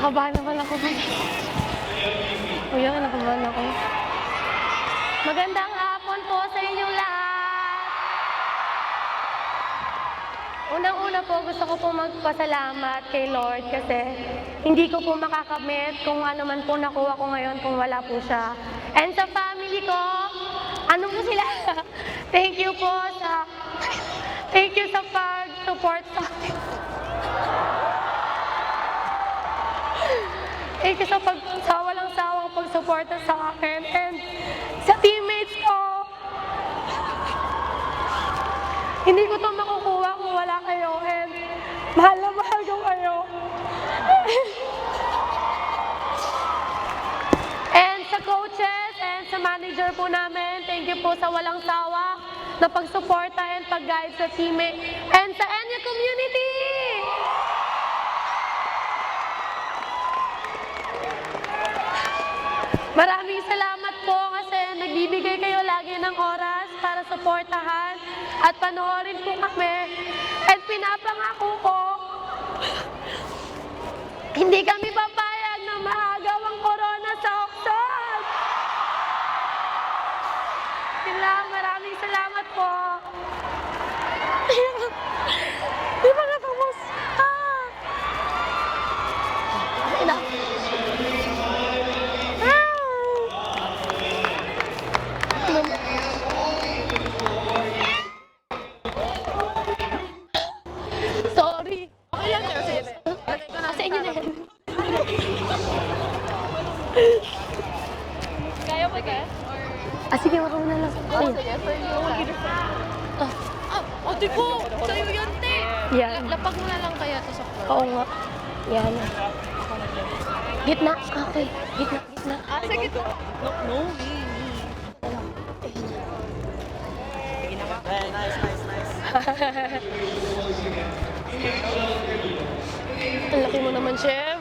Nakabahan naman ako. Kuya, nakabahan ako. Magandang hapon po sa inyong lahat. Unang-una po, gusto ko po magpasalamat kay Lord kasi hindi ko po makakamit kung ano man po nakuha ko ngayon kung wala po siya. And sa family ko, ano po sila? Thank you sa pag-support sa akin. Thank you sa walang sawang pag-suporta sa akin and sa teammates ko. Hindi ko to makukuha kung wala kayo and mahal na mahal ko kayo. And sa coaches and sa manager po namin, thank you po sa walang sawa na pagsuporta and pag-guide sa teammate and sa NU community. Maraming salamat po kasi nagbibigay kayo lagi ng oras para suportahan at panoorin po kami. At pinapangako ko, hindi kami papayag na maagaw ang corona sa Oxford. Sila, maraming salamat po. Di ba natapos? Sorry. Okay lang, pero sige. Lagay ko na Sa inyo na yan. Kaya ba ka? Sige, wag mo na lang. Ayun. Sige, for you. Ate ko! Sa'yo yan, te! Yan. Lapag mo na lang kaya to sa floor. Oo nga. Yan. Gitna. Okay. Gitna. Sige to. No. Nice. Ang laki mo naman, chef.